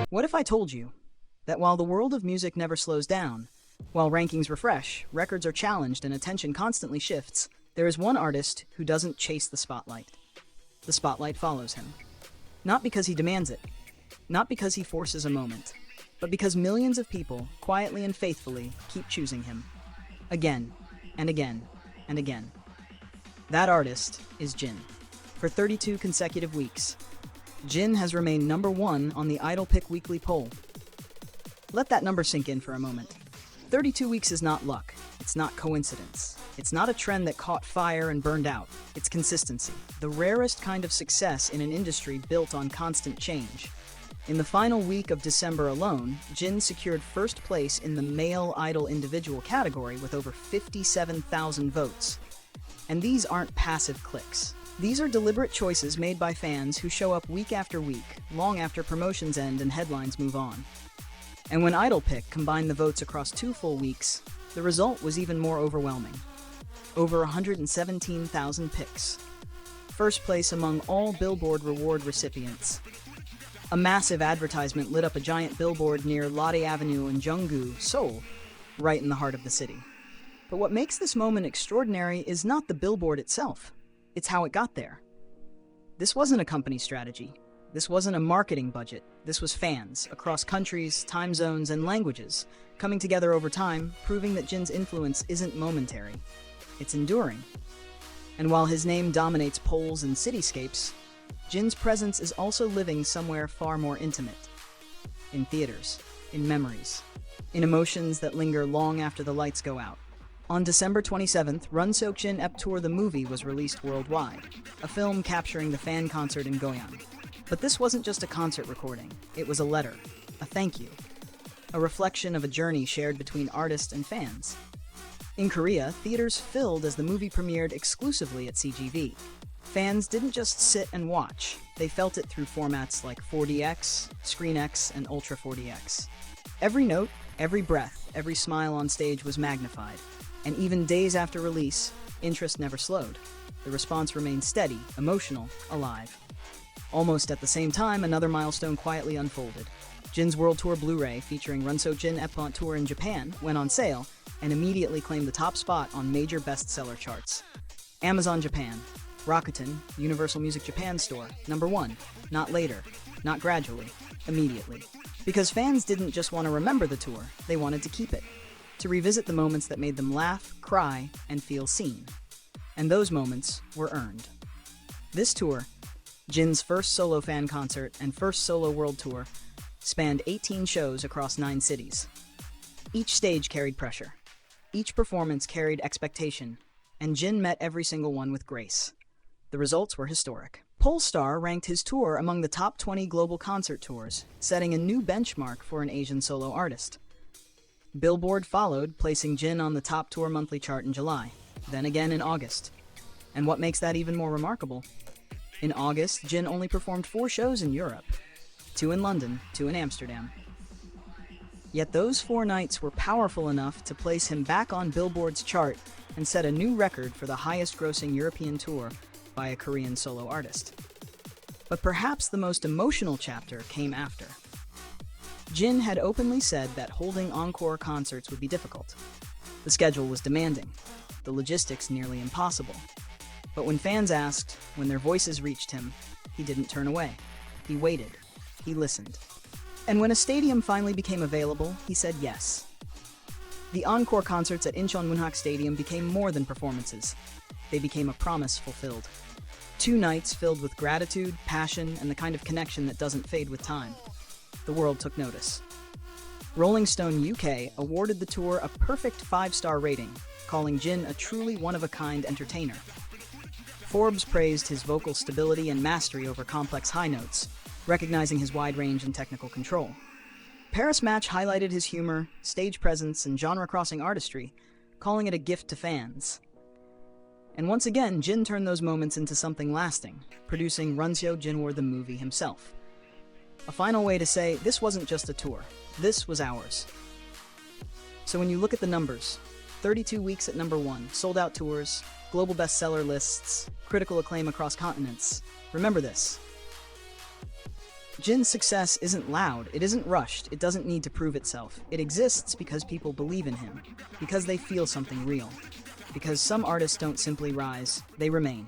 What if I told you that while the world of music never slows down, while rankings refresh, records are challenged, and attention constantly shifts, there is one artist who doesn't chase the spotlight. The spotlight follows him. Not because he demands it, not because he forces a moment, but because millions of people, quietly and faithfully, keep choosing him. Again, and again, and again. That artist is Jin. For 32 consecutive weeks, Jin has remained number one on the Idol Pick Weekly poll. Let that number sink in for a moment. 32 weeks is not luck. It's not coincidence. It's not a trend that caught fire and burned out. It's consistency, the rarest kind of success in an industry built on constant change. In the final week of December alone, Jin secured first place in the male idol individual category with over 57,000 votes. And these aren't passive clicks. These are deliberate choices made by fans who show up week after week, long after promotions end and headlines move on. And when Idol Pick combined the votes across 2 full weeks, the result was even more overwhelming. Over 117,000 picks. First place among all Billboard reward recipients. A massive advertisement lit up a giant billboard near Lotte Avenue in Jeonggu, Seoul, right in the heart of the city. But what makes this moment extraordinary is not the billboard itself. It's how it got there. This wasn't a company strategy. This wasn't a marketing budget. This was fans, across countries, time zones, and languages, coming together over time, proving that Jin's influence isn't momentary. It's enduring. And while his name dominates polls and cityscapes, Jin's presence is also living somewhere far more intimate. In theaters, in memories, in emotions that linger long after the lights go out. On December 27th, Run Seokjin Ep Tour the movie was released worldwide, a film capturing the fan concert in Goyang. But this wasn't just a concert recording, it was a letter, a thank you, a reflection of a journey shared between artists and fans. In Korea, theaters filled as the movie premiered exclusively at CGV. Fans didn't just sit and watch, they felt it through formats like 4DX, ScreenX, and Ultra 4DX. Every note, every breath, every smile on stage was magnified, and even days after release, interest never slowed. The response remained steady, emotional, alive. Almost at the same time, another milestone quietly unfolded. Jin's World Tour Blu-ray, featuring Run Seokjin Ep Tour in Japan, went on sale and immediately claimed the top spot on major bestseller charts. Amazon Japan, Rakuten, Universal Music Japan Store, number 1. Not later, not gradually, immediately. Because fans didn't just want to remember the tour, they wanted to keep it. To revisit the moments that made them laugh, cry, and feel seen. And those moments were earned. This tour, Jin's first solo fan concert and first solo world tour, spanned 18 shows across 9 cities. Each stage carried pressure. Each performance carried expectation, and Jin met every single one with grace. The results were historic. Polestar ranked his tour among the top 20 global concert tours, setting a new benchmark for an Asian solo artist. Billboard followed, placing Jin on the top tour monthly chart in July, then again in August. And what makes that even more remarkable? In August, Jin only performed 4 shows in Europe, 2 in London, 2 in Amsterdam. Yet those 4 nights were powerful enough to place him back on Billboard's chart and set a new record for the highest-grossing European tour by a Korean solo artist. But perhaps the most emotional chapter came after. Jin had openly said that holding encore concerts would be difficult. The schedule was demanding, the logistics nearly impossible. But when fans asked, when their voices reached him, he didn't turn away. He waited. He listened. And when a stadium finally became available, he said yes. The encore concerts at Incheon Munhak Stadium became more than performances. They became a promise fulfilled. 2 nights filled with gratitude, passion, and the kind of connection that doesn't fade with time. The world took notice. Rolling Stone UK awarded the tour a perfect 5-star rating, calling Jin a truly one-of-a-kind entertainer. Forbes praised his vocal stability and mastery over complex high notes, recognizing his wide range and technical control. Paris Match highlighted his humor, stage presence, and genre-crossing artistry, calling it a gift to fans. And once again, Jin turned those moments into something lasting, producing Runseo Jinwoo the movie himself. A final way to say, this wasn't just a tour, this was ours. So when you look at the numbers, 32 weeks at number 1, sold-out tours, global bestseller lists, critical acclaim across continents, remember this. Jin's success isn't loud, it isn't rushed, it doesn't need to prove itself. It exists because people believe in him, because they feel something real. Because some artists don't simply rise, they remain.